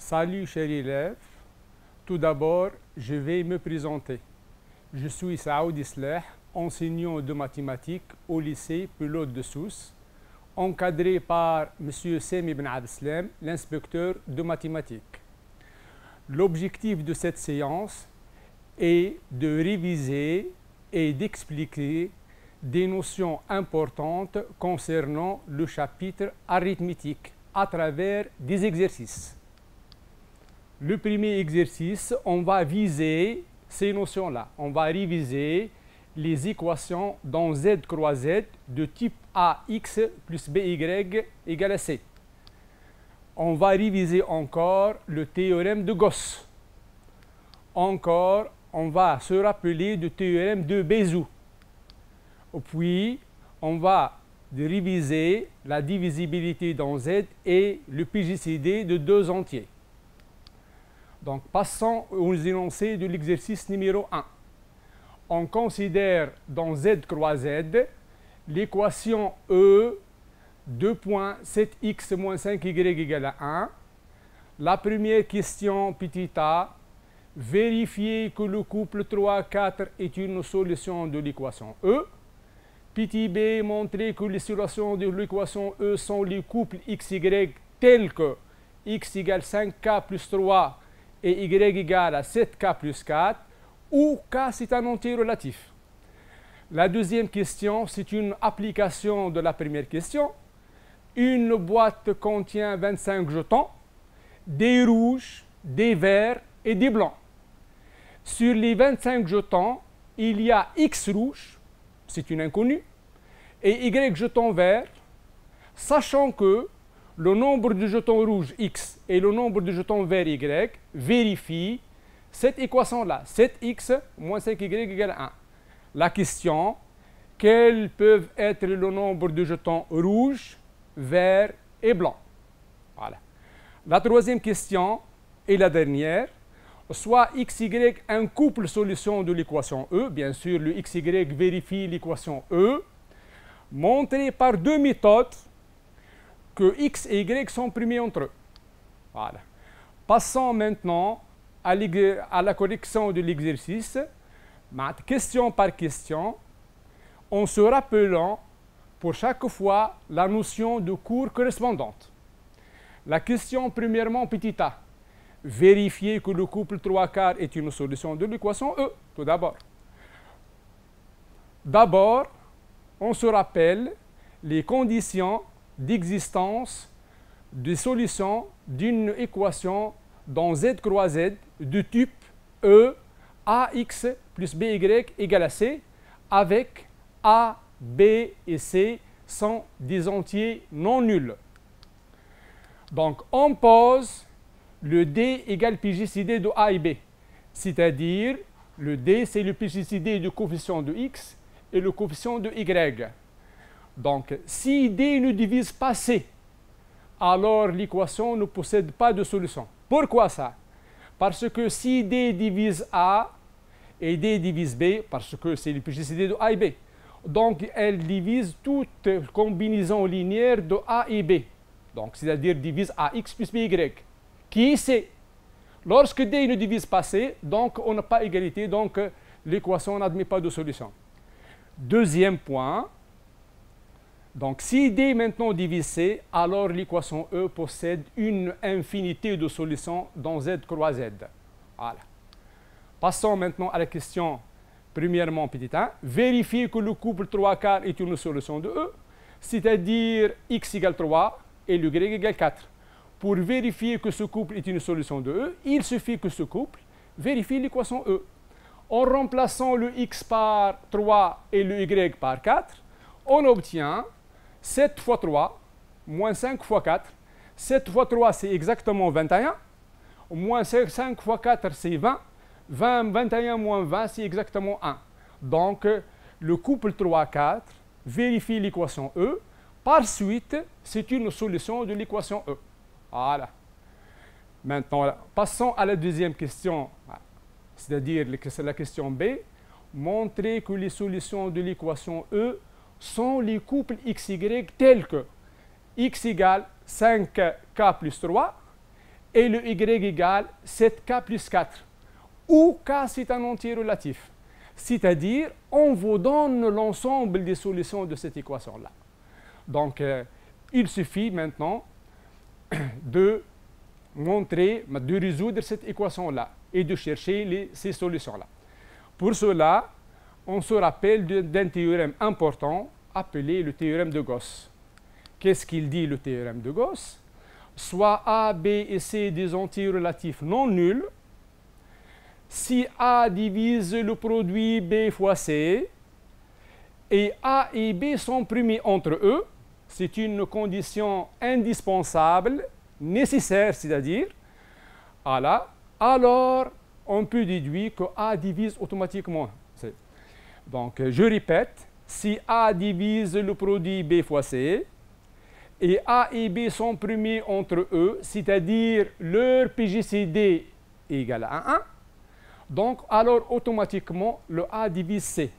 Salut chers élèves, tout d'abord je vais me présenter. Je suis Saoud Islah, enseignant de mathématiques au lycée Pilote de Sousse, encadré par M. Sami Ben Abdeslam, l'inspecteur de mathématiques. L'objectif de cette séance est de réviser et d'expliquer des notions importantes concernant le chapitre arithmétique à travers des exercices. Le premier exercice, on va viser ces notions-là. On va réviser les équations dans z croix z de type ax plus by égale à c. On va réviser encore le théorème de Gauss. Encore, on va se rappeler du théorème de Bézout. Puis, on va réviser la divisibilité dans z et le PJCD de deux entiers. Donc, passons aux énoncés de l'exercice numéro 1. On considère dans z croix z l'équation E 2.7x moins 5y égale à 1. La première question, petit a, vérifier que le couple 3-4 est une solution de l'équation E. Petit b, montrer que les solutions de l'équation E sont les couples xy tels que x égale 5k plus 3 et y égale à 7k plus 4, où k c'est un entier relatif. La deuxième question, c'est une application de la première question. Une boîte contient 25 jetons, des rouges, des verts et des blancs. Sur les 25 jetons, il y a x rouge, c'est une inconnue, et y jetons vert, sachant que le nombre de jetons rouges x et le nombre de jetons verts y vérifient cette équation-là, 7x moins 5y égale 1. La question, quels peuvent être le nombre de jetons rouges, verts et blancs? Voilà. La troisième question et la dernière, soit xy un couple solution de l'équation E, bien sûr le xy vérifie l'équation E, montré par deux méthodes que x et y sont primés entre eux. Voilà. Passons maintenant à la correction de l'exercice, question par question, en se rappelant pour chaque fois la notion de cours correspondante. La question premièrement, petit a, vérifier que le couple 3/4 est une solution de l'équation E, tout d'abord. D'abord, on se rappelle les conditions d'existence des solutions d'une équation dans z croix z de type E ax plus by égale à c, avec a, b et c sont des entiers non nuls. Donc, on pose le d égale PJCD de a et b, c'est-à-dire le d c'est le PJCD du coefficient de x et le coefficient de y. Donc, si d ne divise pas c, alors l'équation ne possède pas de solution. Pourquoi ça? Parce que si d divise a et d divise b, parce que c'est le PJCD de a et b, donc elle divise toute combinaison linéaire de a et b. Donc, c'est-à-dire divise ax plus by, qui est c. Lorsque d ne divise pas c, donc on n'a pas égalité, donc l'équation n'admet pas de solution. Deuxième point, donc si d maintenant divise c, alors l'équation E possède une infinité de solutions dans z croix z. Voilà. Passons maintenant à la question, premièrement, petit 1. Vérifier que le couple 3/4 est une solution de E, c'est-à-dire x égale 3 et y égale 4. Pour vérifier que ce couple est une solution de E, il suffit que ce couple vérifie l'équation E. En remplaçant le x par 3 et le y par 4, on obtient 7 fois 3, moins 5 fois 4. 7 fois 3, c'est exactement 21. Moins 5 fois 4, c'est 20. 21 moins 20, c'est exactement 1. Donc, le couple 3/4 vérifie l'équation E. Par suite, c'est une solution de l'équation E. Voilà. Maintenant, passons à la deuxième question, c'est-à-dire la question B. Montrer que les solutions de l'équation E sont les couples xy tels que x égale 5k plus 3 et le y égale 7k plus 4, où k c'est un entier relatif. C'est-à-dire, on vous donne l'ensemble des solutions de cette équation-là. Donc, il suffit maintenant de résoudre cette équation-là et de chercher ces solutions-là. Pour cela, on se rappelle d'un théorème important appelé le théorème de Gauss. Qu'est-ce qu'il dit, le théorème de Gauss? Soit A, B et C des entiers relatifs non nuls, si A divise le produit B fois C, et A et B sont primés entre eux, c'est une condition indispensable, nécessaire, c'est-à-dire, voilà, alors on peut déduire que A divise automatiquement C. Donc, je répète, si A divise le produit B fois C, et A et B sont primés entre eux, c'est-à-dire leur PGCD est égal à 1, donc alors automatiquement le A divise C.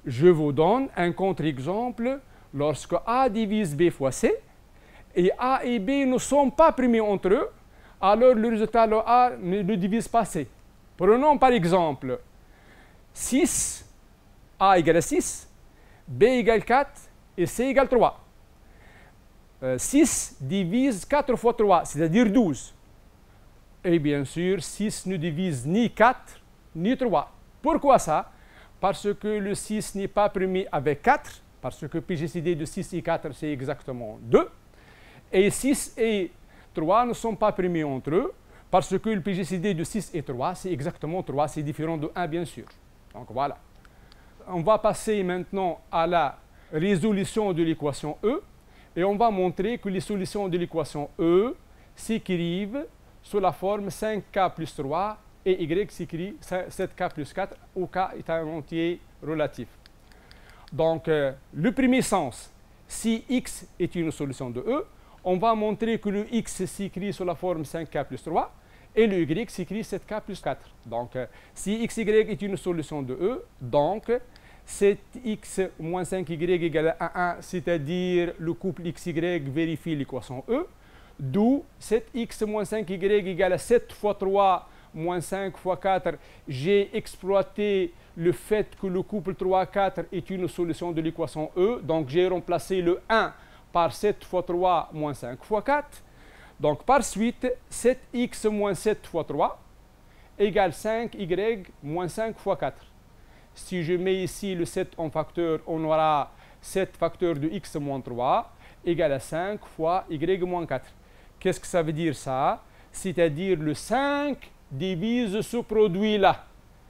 Je vous donne un contre-exemple lorsque A divise B fois C et A et B ne sont pas primés entre eux, alors le résultat le A ne divise pas C. Prenons par exemple 6, A égale 6, B égale 4 et C égale 3. 6 divise 4 fois 3, c'est-à-dire 12. Et bien sûr, 6 ne divise ni 4 ni 3. Pourquoi ça? Parce que le 6 n'est pas primé avec 4, parce que PGCD de 6 et 4, c'est exactement 2. Et 6 et 3 ne sont pas primés entre eux, parce que le PGCD de 6 et 3, c'est exactement 3, c'est différent de 1, bien sûr. Donc voilà. On va passer maintenant à la résolution de l'équation E, et on va montrer que les solutions de l'équation E s'écrivent sous la forme 5k plus 3 et y s'écrit 7k plus 4 où k est un entier relatif. Donc, le premier sens, si x est une solution de E, on va montrer que le x s'écrit sous la forme 5k plus 3 et le y s'écrit 7k plus 4. Donc, si xy est une solution de E, donc 7x moins 5y égale à 1, c'est-à-dire le couple xy vérifie l'équation E, d'où 7x moins 5y égale à 7 fois 3 moins 5 fois 4. J'ai exploité le fait que le couple 3, 4 est une solution de l'équation E, donc j'ai remplacé le 1 par 7 fois 3 moins 5 fois 4. Donc par suite, 7x moins 7 fois 3 égale 5y moins 5 fois 4. Si je mets ici le 7 en facteur, on aura 7 facteur de x moins 3 égale à 5 fois y moins 4. Qu'est-ce que ça veut dire ça? C'est-à-dire le 5 divise ce produit-là.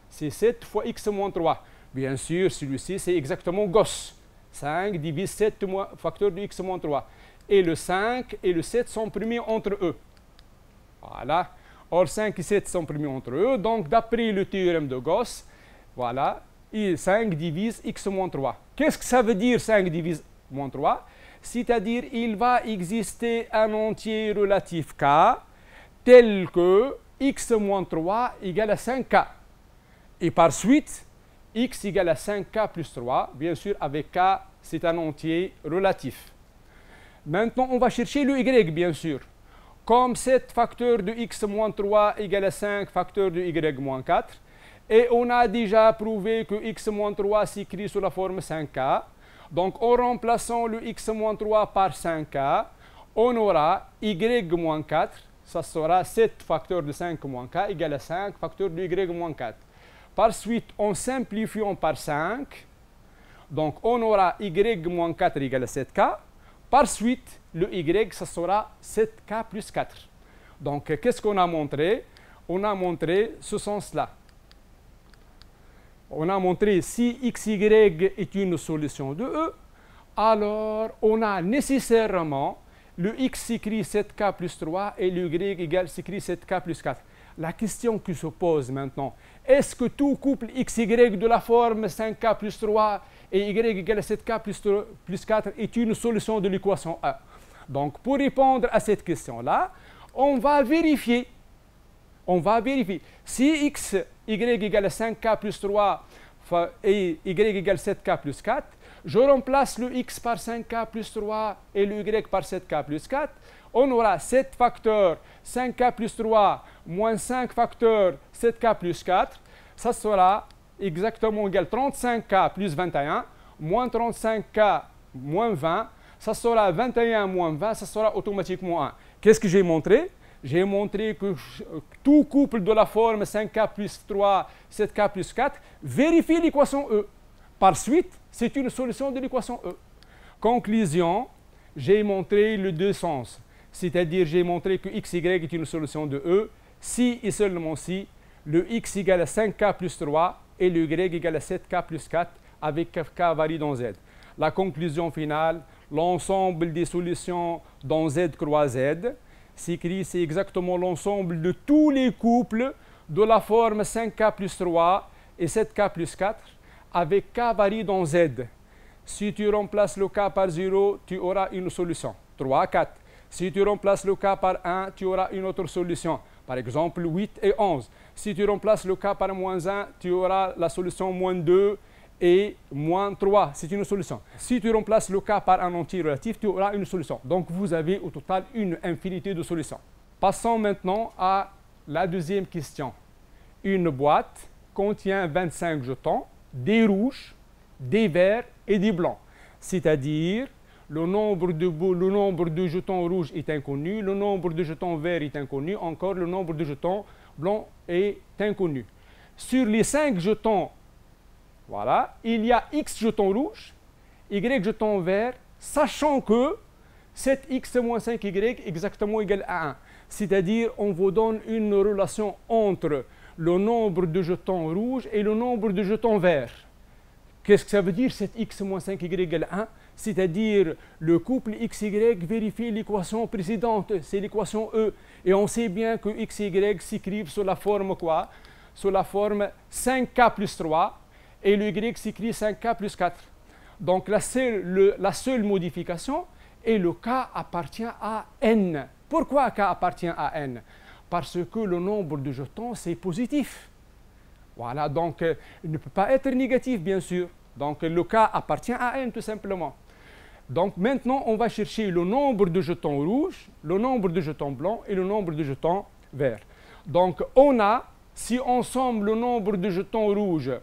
C'est 7 fois x moins 3. Bien sûr, celui-ci, c'est exactement Gauss. 5 divise 7 facteur de x moins 3. Et le 5 et le 7 sont primés entre eux. Voilà. Or, 5 et 7 sont primés entre eux. Donc, d'après le théorème de Gauss, voilà, et 5 divise x moins 3. Qu'est-ce que ça veut dire 5 divise moins 3? C'est-à-dire il va exister un entier relatif k tel que x moins 3 égale à 5k. Et par suite, x égale à 5k plus 3, bien sûr avec k, c'est un entier relatif. Maintenant, on va chercher le y, bien sûr. Comme 7 facteur de x moins 3 égale à 5 facteur de y moins 4, et on a déjà prouvé que x moins 3 s'écrit sous la forme 5k. Donc, en remplaçant le x moins 3 par 5k, on aura y moins 4. Ça sera 7 facteur de 5 moins k égale à 5 facteur de y moins 4. Par suite, en simplifiant par 5, donc on aura y moins 4 égale à 7k. Par suite, le y, ça sera 7k plus 4. Donc, qu'est-ce qu'on a montré? On a montré ce sens-là. On a montré si xy est une solution de E, alors on a nécessairement le x s'écrit 7k plus 3 et le y s'écrit 7k plus 4. La question qui se pose maintenant, est-ce que tout couple xy de la forme 5k plus 3 et y égale 7k plus 4 est une solution de l'équation E? Donc, pour répondre à cette question-là, on va vérifier. Si x, y égale 5k plus 3 et y égale 7k plus 4, je remplace le x par 5k plus 3 et le y par 7k plus 4. on aura 7 facteurs 5k plus 3 moins 5 facteurs 7k plus 4. Ça sera exactement égal 35k plus 21 moins 35k moins 20. Ça sera 21 moins 20, ça sera automatiquement 1. Qu'est-ce que j'ai montré? J'ai montré que tout couple de la forme 5k plus 3, 7k plus 4 vérifie l'équation E. Par suite, c'est une solution de l'équation E. Conclusion, j'ai montré les deux sens. C'est-à-dire, j'ai montré que x, y est une solution de E. Si et seulement si, le x égale à 5k plus 3 et le y égale à 7k plus 4 avec k varie dans z. La conclusion finale, l'ensemble des solutions dans z croix z, c'est exactement l'ensemble de tous les couples de la forme 5k plus 3 et 7k plus 4 avec k varie dans z. Si tu remplaces le k par 0, tu auras une solution, 3, 4. Si tu remplaces le k par 1, tu auras une autre solution, par exemple 8 et 11. Si tu remplaces le k par moins 1, tu auras la solution moins 2 et moins 3, c'est une solution. Si tu remplaces le k par un entier relatif, tu auras une solution. Donc vous avez au total une infinité de solutions. Passons maintenant à la deuxième question. Une boîte contient 25 jetons, des rouges, des verts et des blancs. C'est-à-dire, le nombre de jetons rouges est inconnu, le nombre de jetons verts est inconnu, encore le nombre de jetons blancs est inconnu. Sur les 5 jetons, voilà, il y a x jetons rouges, y jetons verts, sachant que 7x moins 5y exactement égal à 1. C'est-à-dire, on vous donne une relation entre le nombre de jetons rouges et le nombre de jetons verts. Qu'est-ce que ça veut dire 7x moins 5y égale 1? C'est-à-dire, le couple xy vérifie l'équation précédente, c'est l'équation E. Et on sait bien que x et y s'écrivent sous la forme quoi? Sous la forme 5k plus 3. Et le y s'écrit 5k plus 4. Donc la seule modification est le k appartient à n. Pourquoi k appartient à n? Parce que le nombre de jetons, c'est positif. Voilà, donc il ne peut pas être négatif, bien sûr. Donc le k appartient à n, tout simplement. Donc maintenant, on va chercher le nombre de jetons rouges, le nombre de jetons blancs et le nombre de jetons verts. Donc on a, si on somme le nombre de jetons rouges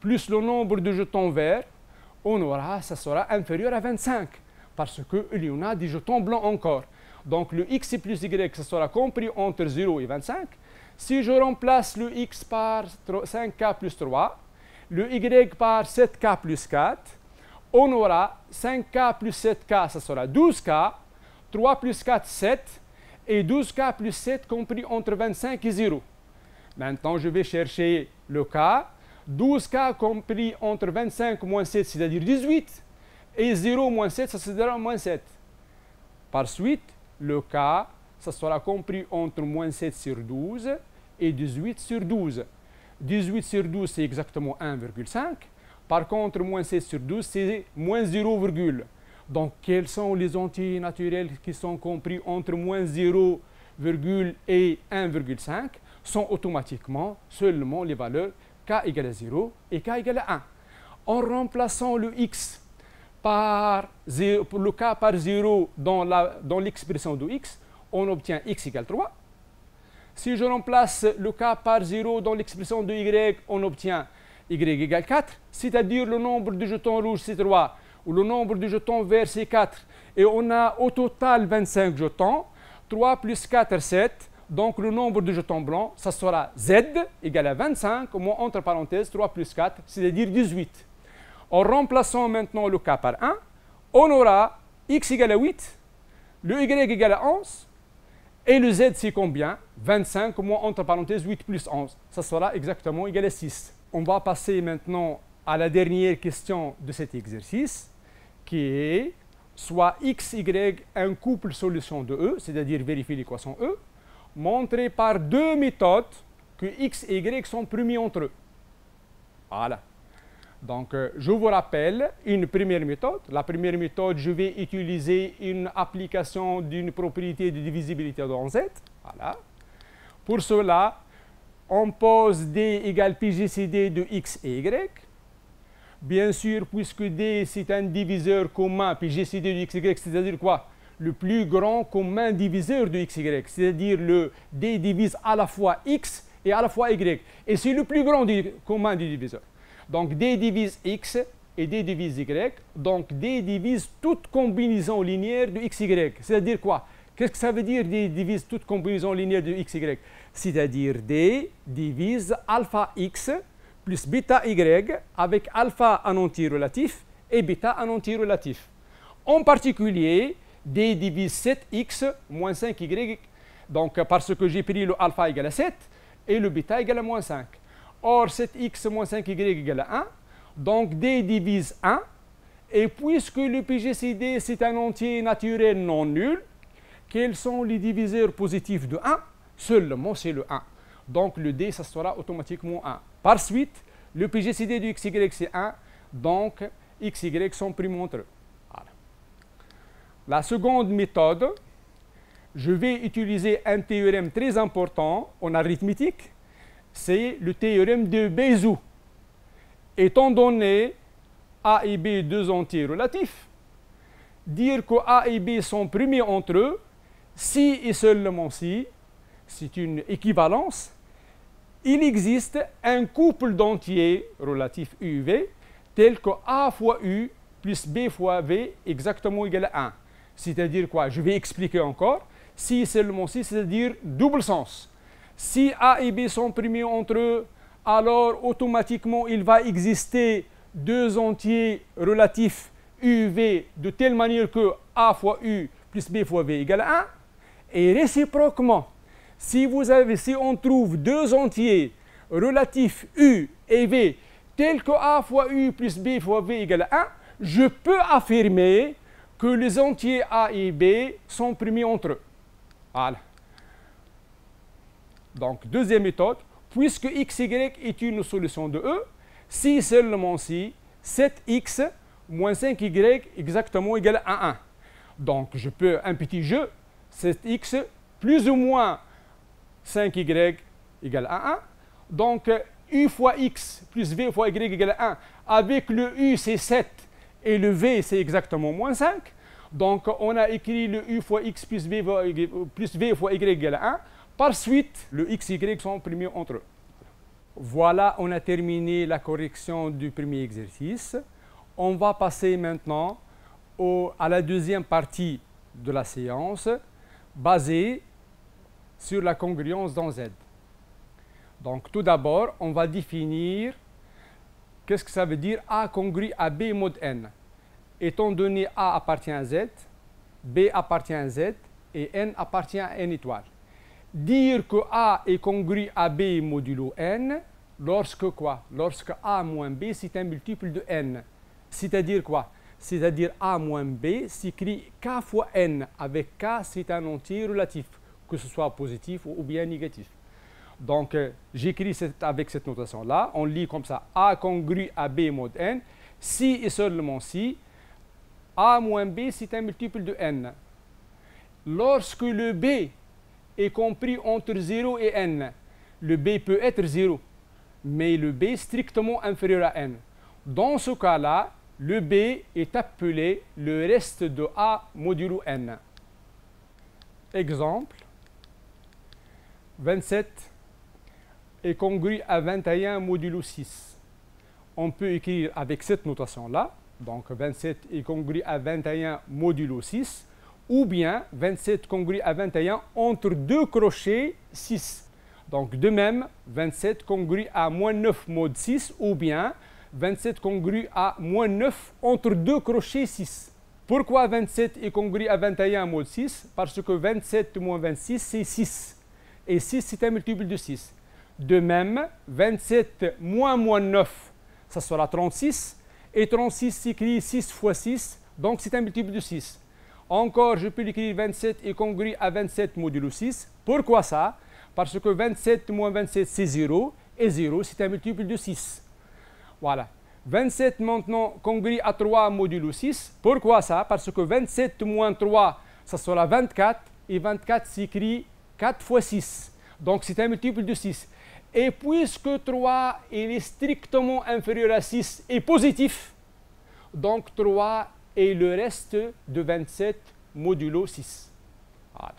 plus le nombre de jetons verts, on aura, ça sera inférieur à 25, parce qu'il y en a des jetons blancs encore. Donc le x plus y, ça sera compris entre 0 et 25. Si je remplace le x par 5k plus 3, le y par 7k plus 4, on aura 5k plus 7k, ça sera 12k, 3 plus 4, 7, et 12k plus 7 compris entre 25 et 0. Maintenant, je vais chercher le k. 12k compris entre 25 moins 7, c'est-à-dire 18, et 0 moins 7, ça sera moins 7. Par suite, le k, ça sera compris entre moins 7 sur 12 et 18 sur 12. 18 sur 12, c'est exactement 1,5. Par contre, moins 7 sur 12, c'est moins 0, donc quels sont les entiers naturels qui sont compris entre moins 0, et 1,5 sont automatiquement seulement les valeurs k égale à 0 et k égale à 1. En remplaçant le x par 0, le k par 0 dans l'expression de x, on obtient x égale 3. Si je remplace le k par 0 dans l'expression de y, on obtient y égale 4, c'est-à-dire le nombre de jetons rouges c'est 3, ou le nombre de jetons verts c'est 4, et on a au total 25 jetons, 3 plus 4, 7, donc le nombre de jetons blancs, ça sera z égale à 25, moins entre parenthèses 3 plus 4, c'est-à-dire 18. En remplaçant maintenant le k par 1, on aura x égale à 8, le y égale à 11, et le z c'est combien? 25 moins entre parenthèses 8 plus 11, ça sera exactement égal à 6. On va passer maintenant à la dernière question de cet exercice, qui est soit x, y, un couple solution de E, c'est-à-dire vérifier l'équation E, montré par deux méthodes que x et y sont promis entre eux. Voilà. Donc, je vous rappelle une première méthode. La première méthode, je vais utiliser une application d'une propriété de divisibilité dans Z. Voilà. Pour cela, on pose D égale PGCD de x et y. Bien sûr, puisque D c'est un diviseur commun, PGCD de x et y, c'est-à-dire quoi? le plus grand commun diviseur de xy, c'est-à-dire le d divise à la fois x et à la fois y. Et c'est le plus grand commun du diviseur. Donc d divise x et d divise y. Donc d divise toute combinaison linéaire de xy. C'est-à-dire quoi? Qu'est-ce que ça veut dire d divise toute combinaison linéaire de xy? C'est-à-dire d divise alpha x plus bêta y avec alpha un entier relatif et bêta un entier relatif. En particulier, d divise 7x moins 5y, donc parce que j'ai pris le alpha égale à 7 et le bêta égale à moins 5. Or, 7x moins 5y égale à 1, donc d divise 1, et puisque le PGCD c'est un entier naturel non nul, quels sont les diviseurs positifs de 1? Seulement c'est le 1. Donc le d, ça sera automatiquement 1. Par suite, le PGCD du xy c'est 1, donc xy sont primes entre eux. Voilà. La seconde méthode, je vais utiliser un théorème très important en arithmétique, c'est le théorème de Bézout. Étant donné A et B deux entiers relatifs, dire que A et B sont primés entre eux, si et seulement si, c'est une équivalence, il existe un couple d'entiers relatifs U, V, tel que A fois U plus B fois V exactement égal à 1. C'est-à-dire quoi? Je vais expliquer encore. Si et seulement si, c'est-à-dire double sens. Si A et B sont primés entre eux, alors automatiquement il va exister deux entiers relatifs U, V de telle manière que A fois U plus B fois V égale à 1. Et réciproquement, si on trouve deux entiers relatifs U et V tels que A fois U plus B fois V égale à 1, je peux affirmer que les entiers A et B sont primés entre eux. Voilà. Donc, deuxième méthode, puisque xy est une solution de E, si seulement si 7x moins 5y exactement égal à 1. Donc, je peux un petit jeu, 7x plus ou moins 5y égale à 1. Donc, u fois x plus v fois y égale à 1. Avec le u, c'est 7 et le v, c'est exactement moins 5. Donc, on a écrit le u fois x plus v fois y égale à 1. Par suite, le x, y sont primés entre eux. Voilà, on a terminé la correction du premier exercice. On va passer maintenant à la deuxième partie de la séance, basée sur la congruence dans Z. Donc, tout d'abord, on va définir qu'est-ce que ça veut dire A congru à B mod n. Étant donné A appartient à Z, B appartient à Z et n appartient à n étoile. Dire que A est congru à B modulo n lorsque quoi? Lorsque A moins B, c'est un multiple de n. C'est-à-dire quoi? C'est-à-dire A moins B s'écrit K fois n, avec K, c'est un entier relatif, que ce soit positif ou bien négatif. Donc, j'écris avec cette notation-là. On lit comme ça, A congru à B mod n, si et seulement si, A moins B, c'est un multiple de n. Lorsque le B est compris entre 0 et n, le B peut être 0, mais le B est strictement inférieur à n. Dans ce cas-là, le B est appelé le reste de A modulo n. Exemple, 27 est congru à 21 modulo 6. On peut écrire avec cette notation-là, donc 27 est congru à 21 modulo 6, ou bien 27 congru à 21 entre deux crochets 6. Donc de même, 27 congru à moins 9 mod 6, ou bien 27 congru à moins 9 entre deux crochets 6. Pourquoi 27 est congru à 21 mod 6? Parce que 27 moins 26, c'est 6. Et 6, c'est un multiple de 6. De même, 27 moins 9, ça sera 36. Et 36 s'écrit 6 fois 6, donc c'est un multiple de 6. Encore, je peux l'écrire 27 est congru à 27 modulo 6. Pourquoi ça? Parce que 27 moins 27, c'est 0. Et 0, c'est un multiple de 6. Voilà. 27 maintenant congru à 3 modulo 6. Pourquoi ça? Parce que 27 moins 3, ça sera 24. Et 24 s'écrit 4 fois 6. Donc c'est un multiple de 6. Et puisque 3 est strictement inférieur à 6 et positif, donc 3 est le reste de 27 modulo 6. Voilà.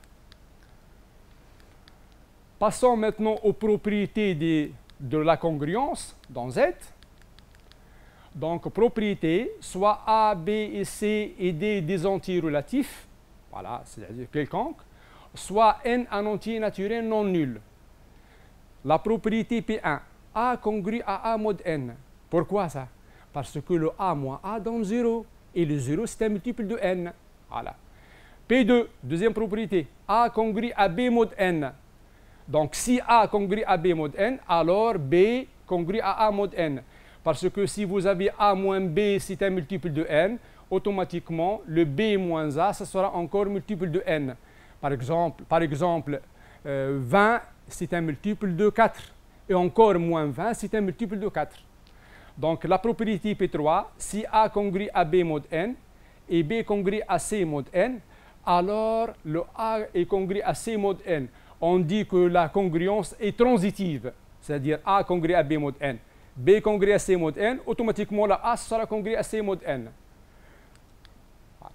Passons maintenant aux propriétés de la congruence dans Z. Donc, propriété, soit A, B et C et D des entiers relatifs, voilà, c'est-à-dire quelconque, soit N un entier naturel non nul. La propriété P1, A congrue à A mod N. Pourquoi ça? Parce que le A moins A donne 0, et le 0 c'est un multiple de N. Voilà. P2, deuxième propriété, A congrue à B mod N. Donc, si A congrue à B mod N, alors B congrue à A mod N. Parce que si vous avez A moins B, c'est un multiple de N, automatiquement, le B moins A, ça sera encore multiple de N. Par exemple 20, c'est un multiple de 4. Et encore moins 20, c'est un multiple de 4. Donc, la propriété P3, si A congrue à B mod N et B congrue à C mod N, alors le A est congrue à C mod N. On dit que la congruence est transitive, c'est-à-dire A congrue à B mod N. B congrue à C mod N, automatiquement la A sera congrue à C mod N. Voilà.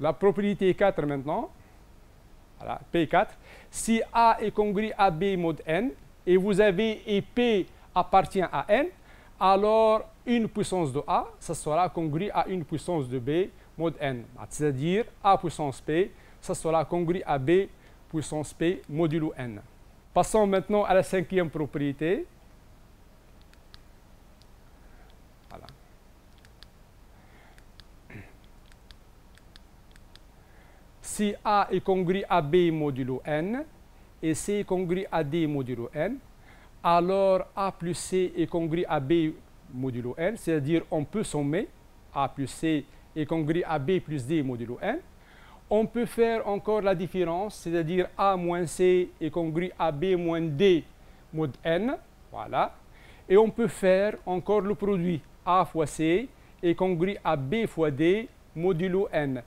La propriété 4 maintenant, voilà, P4, si A est congru à B mod N et vous avez et P appartient à N, alors une puissance de A, ça sera congru à une puissance de B mod N. C'est-à-dire A puissance P, ça sera congru à B puissance P modulo N. Passons maintenant à la cinquième propriété. Voilà. Si A est congru à B modulo N et C est congru à D modulo N, alors A plus C est congru à B modulo N, c'est-à-dire on peut sommer A plus C est congru à B plus D modulo N. On peut faire encore la différence, c'est-à-dire A moins C est congru à B moins D mod N. Voilà. Et on peut faire encore le produit A fois C est congru à B fois D modulo N.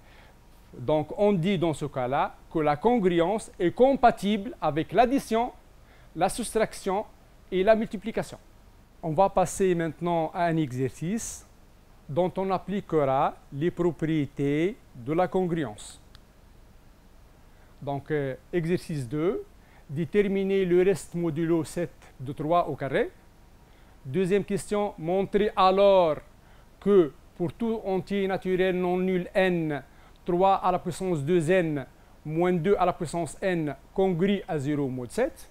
Donc, on dit dans ce cas-là que la congruence est compatible avec l'addition, la soustraction et la multiplication. On va passer maintenant à un exercice dont on appliquera les propriétés de la congruence. Donc, exercice 2, déterminer le reste modulo 7 de 3 au carré. Deuxième question, montrer alors que pour tout entier naturel non nul n, 3 à la puissance 2n moins 2 à la puissance n congrue à 0 mod 7.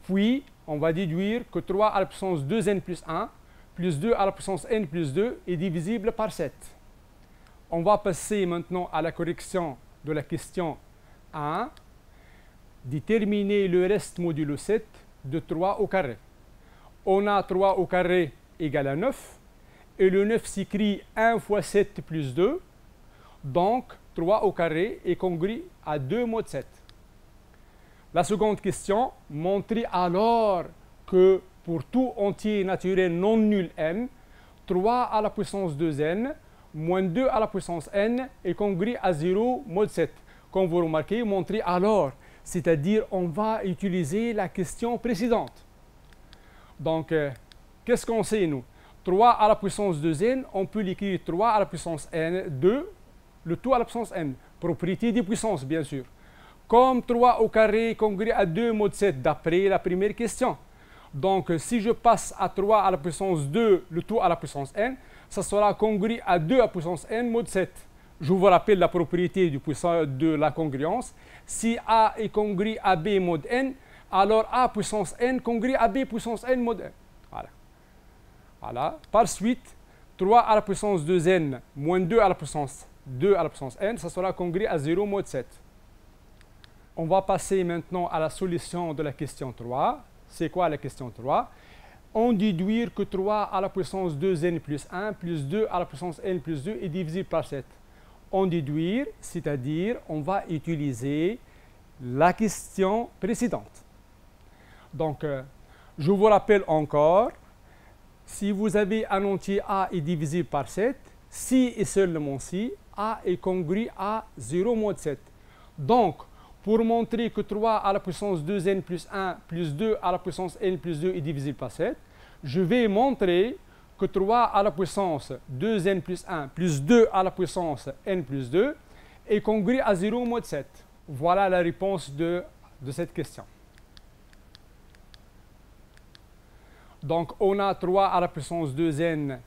Puis, on va déduire que 3 à la puissance 2n plus 1 plus 2 à la puissance n plus 2 est divisible par 7. On va passer maintenant à la correction de la question 1. Déterminer le reste modulo 7 de 3 au carré. On a 3 au carré égale à 9. Et le 9 s'écrit 1 fois 7 plus 2. Donc, 3 au carré est congru à 2 mod 7. La seconde question, montrer alors que pour tout entier naturel non nul n, 3 à la puissance 2n moins 2 à la puissance n est congru à 0 mod 7. Comme vous remarquez, montrer alors, c'est-à-dire on va utiliser la question précédente. Donc, qu'est-ce qu'on sait nous? 3 à la puissance 2n, on peut l'écrire 3 à la puissance n, 2, le tout à la puissance n. Propriété des puissances, bien sûr. Comme 3 au carré congru à 2 mod 7 d'après la première question. Donc, si je passe à 3 à la puissance 2, le tout à la puissance n, ça sera congru à 2 à la puissance n mod 7. Je vous rappelle la propriété de la congruence. Si A est congru à B mod n, alors A puissance n congru à B puissance n mod n. Voilà. Voilà. Par suite, 3 à la puissance 2n moins 2 à la puissance 2 à la puissance n, ça sera congru à 0 mod 7. On va passer maintenant à la solution de la question 3. C'est quoi la question 3? On déduire que 3 à la puissance 2n plus 1 plus 2 à la puissance n plus 2 est divisible par 7. On déduire, c'est-à-dire on va utiliser la question précédente. Donc, je vous rappelle encore, si vous avez un entier A est divisible par 7, si et seulement si, A est congru à 0 mod 7. Donc, pour montrer que 3 à la puissance 2n plus 1 plus 2 à la puissance n plus 2 est divisible par 7, je vais montrer que 3 à la puissance 2n plus 1 plus 2 à la puissance n plus 2 est congru à 0 mod 7. Voilà la réponse de cette question. Donc, on a 3 à la puissance 2n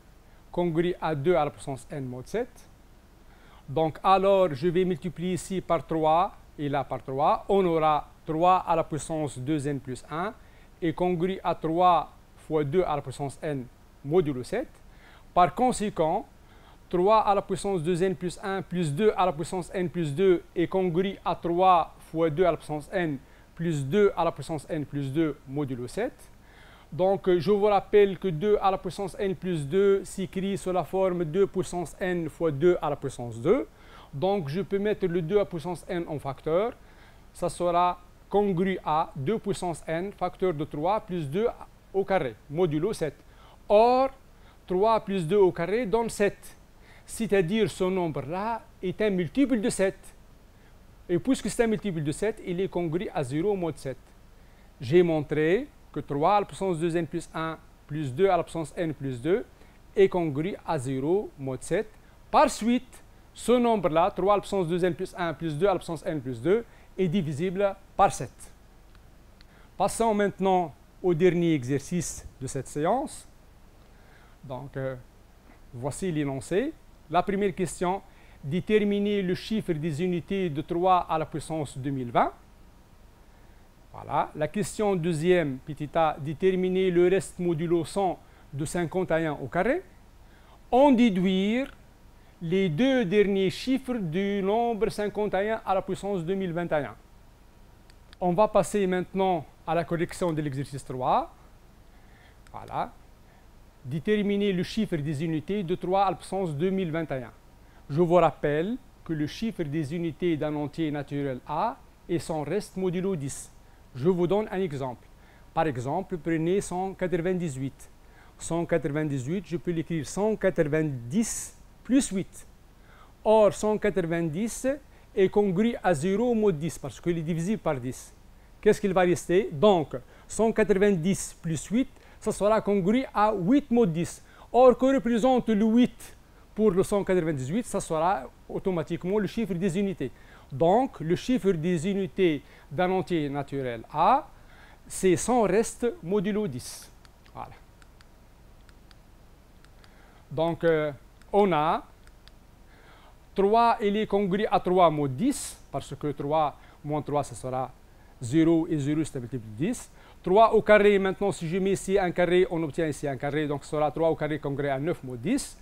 congru à 2 à la puissance n mod 7. Donc, alors, je vais multiplier ici par 3 et là par 3. On aura 3 à la puissance 2n plus 1 est congru à 3 fois 2 à la puissance n modulo 7. Par conséquent, 3 à la puissance 2n plus 1 plus 2 à la puissance n plus 2 est congru à 3 fois 2 à la puissance n plus 2 à la puissance n plus 2 modulo 7. Donc, je vous rappelle que 2 à la puissance n plus 2 s'écrit sous la forme 2 puissance n fois 2 à la puissance 2. Donc, je peux mettre le 2 à la puissance n en facteur. Ça sera congru à 2 puissance n, facteur de 3, plus 2 au carré, modulo 7. Or, 3 plus 2 au carré donne 7. C'est-à-dire, ce nombre-là est un multiple de 7. Et puisque c'est un multiple de 7, il est congru à 0 mod 7. J'ai montré que 3 à la puissance 2n plus 1 plus 2 à la puissance n plus 2 est congru à 0 mod 7. Par suite, ce nombre-là, 3 à la puissance 2n plus 1 plus 2 à la puissance n plus 2, est divisible par 7. Passons maintenant au dernier exercice de cette séance. Donc, voici l'énoncé. La première question, déterminer le chiffre des unités de 3 à la puissance 2020. Voilà. La question deuxième, petit a, déterminer le reste modulo 100 de 51 au carré. En déduire les deux derniers chiffres du nombre 51 à la puissance 2021. On va passer maintenant à la correction de l'exercice 3. Voilà. Déterminer le chiffre des unités de 3 à la puissance 2021. Je vous rappelle que le chiffre des unités d'un entier naturel A est son reste modulo 10. Je vous donne un exemple. Par exemple, prenez 198. 198, je peux l'écrire 190 plus 8. Or, 190 est congru à 0 mod 10 parce qu'il est divisible par 10. Qu'est-ce qu'il va rester? Donc, 190 plus 8, ça sera congru à 8 mod 10. Or, que représente le 8 pour le 198? Ça sera automatiquement le chiffre des unités. Donc, le chiffre des unités d'un entier naturel A, c'est son reste modulo 10. Voilà. Donc, on a 3, il est congru à 3 mod 10, parce que 3 moins 3, ça sera 0, et 0, c'est un multiple de 10. 3 au carré, maintenant, si je mets ici un carré, on obtient ici un carré, donc ce sera 3 au carré congru à 9 mod 10.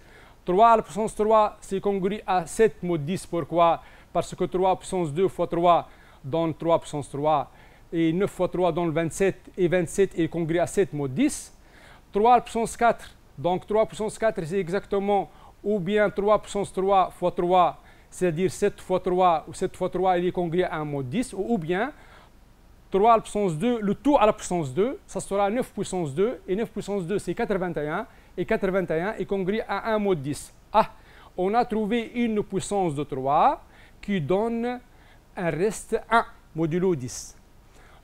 3 à la puissance 3, c'est congru à 7 mod 10. Pourquoi? Parce que 3 puissance 2 fois 3 donne 3 puissance 3, et 9 fois 3 donne 27, et 27 est congru à 7 mod 10. 3 à la puissance 4, donc 3 puissance 4, c'est exactement ou bien 3 puissance 3 fois 3, c'est-à-dire 7 fois 3, ou 7 fois 3, il est congru à 1 mod 10, ou bien 3 à la puissance 2, le tout à la puissance 2, ça sera 9 puissance 2, et 9 puissance 2, c'est 81, et 81 est congru à 1 mod 10. Ah, on a trouvé une puissance de 3 qui donne un reste 1, modulo 10.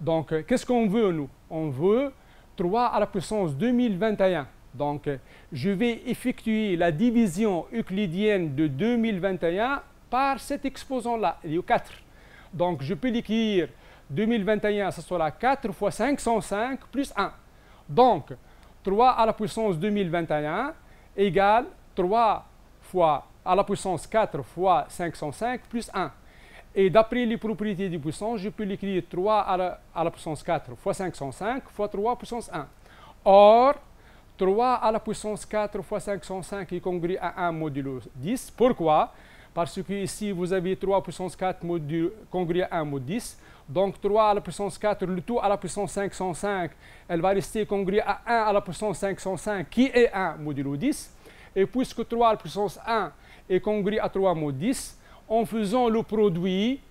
Donc, qu'est-ce qu'on veut, nous? On veut 3 à la puissance 2021. Donc, je vais effectuer la division euclidienne de 2021 par cet exposant-là, il y a 4. Donc, je peux l'écrire 2021, ça sera 4 fois 505 plus 1. Donc, 3 à la puissance 2021 égale 3 fois à la puissance 4 fois 505 plus 1. Et d'après les propriétés des puissances, je peux l'écrire 3 à la puissance 4 fois 505 fois 3 puissance 1. Or, 3 à la puissance 4 fois 505 est congru à 1 modulo 10. Pourquoi? Parce que ici, vous avez 3 puissance 4 congru à 1 mod 10. Donc, 3 à la puissance 4, le tout à la puissance 505, elle va rester congrue à 1 à la puissance 505, qui est 1 modulo 10. Et puisque 3 à la puissance 1 est congru à 3 mod 10, en faisant le produit,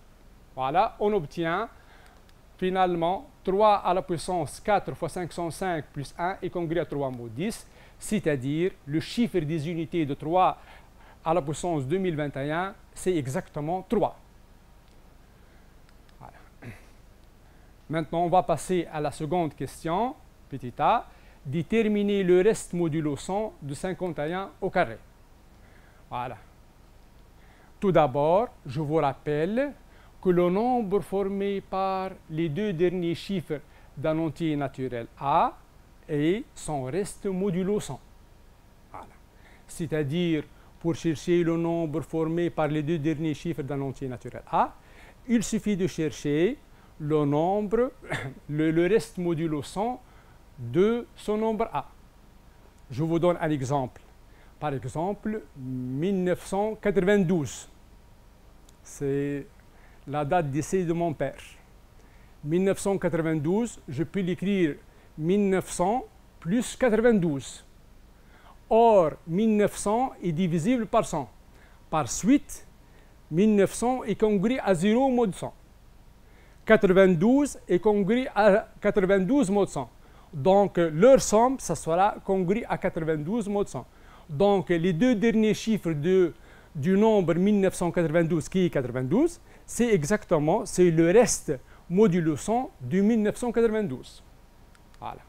voilà, on obtient finalement 3 à la puissance 4 fois 505 plus 1 est congru à 3 mod 10, c'est-à-dire le chiffre des unités de 3 à la puissance 2021, c'est exactement 3. Voilà. Maintenant, on va passer à la seconde question, petit a. déterminer le reste modulo 100 de 51 au carré. Voilà. Tout d'abord, je vous rappelle que le nombre formé par les deux derniers chiffres d'un entier naturel A est son reste modulo 100. Voilà. C'est-à-dire, pour chercher le nombre formé par les deux derniers chiffres d'un entier naturel A, il suffit de chercher le nombre, le reste modulo 100 de ce nombre A. Je vous donne un exemple. Par exemple, 1992. C'est la date d'essai de mon père. 1992, je peux l'écrire 1900 plus 92. Or, 1900 est divisible par 100. Par suite, 1900 est congru à 0 mod 100. 92 est congru à 92 mod 100. Donc, leur somme, ça sera congru à 92 mod 100. Donc, les deux derniers chiffres du nombre 1992, qui est 92, c'est le reste modulo 100 de 1992. Voilà.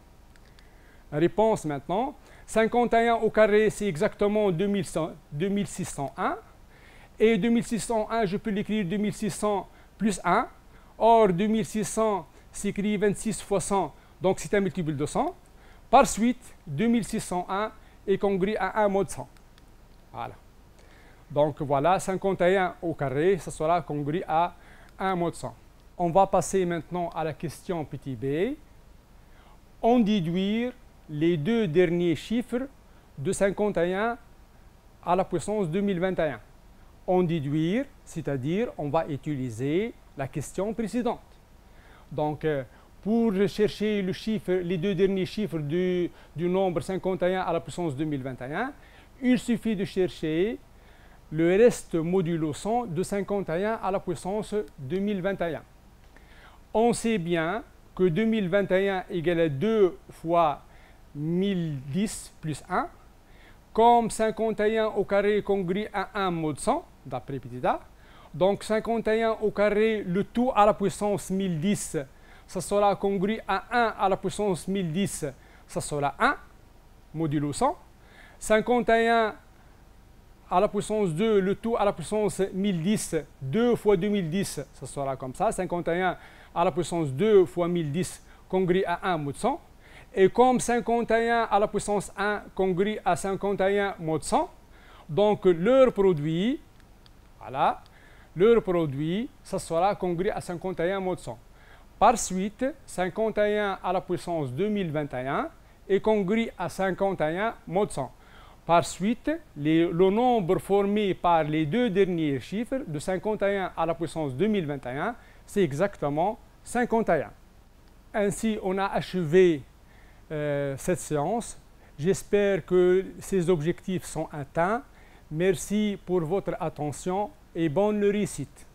Réponse maintenant. 51 au carré, c'est exactement 2601. Et 2601, je peux l'écrire 2600 plus 1. Or, 2600 s'écrit 26 fois 100, donc c'est un multiple de 100. Par suite, 2601 est congru à 1 mod 100. Voilà. Donc voilà, 51 au carré, ça sera congru à 1 mod 100. On va passer maintenant à la question petit b. On déduire les deux derniers chiffres de 51 à la puissance 2021. On déduire, c'est-à-dire on va utiliser la question précédente. Donc, pour chercher les deux derniers chiffres du nombre 51 à la puissance 2021, il suffit de chercher le reste modulo 100 de 51 à la puissance 2021. On sait bien que 2021 égale à 2 fois 1010 plus 1. Comme 51 au carré est congru à 1 mod 100, d'après petit a, donc 51 au carré, le tout à la puissance 1010, ça sera congru à 1 à la puissance 1010, ça sera 1, modulo 100. 51 à la puissance 2, le tout à la puissance 1010, 2 fois 2010, ça sera comme ça. 51 à la puissance 2 fois 1010, congru à 1 mod 100. Et comme 51 à la puissance 1 congru à 51 mod 100, donc leur produit, voilà, leur produit, ça sera congru à 51 mod 100. Par suite, 51 à la puissance 2021 est congru à 51 mod 100. Par suite, le nombre formé par les deux derniers chiffres de 51 à la puissance 2021, c'est exactement 51. Ainsi, on a achevé cette séance. J'espère que ces objectifs sont atteints. Merci pour votre attention et bonne réussite.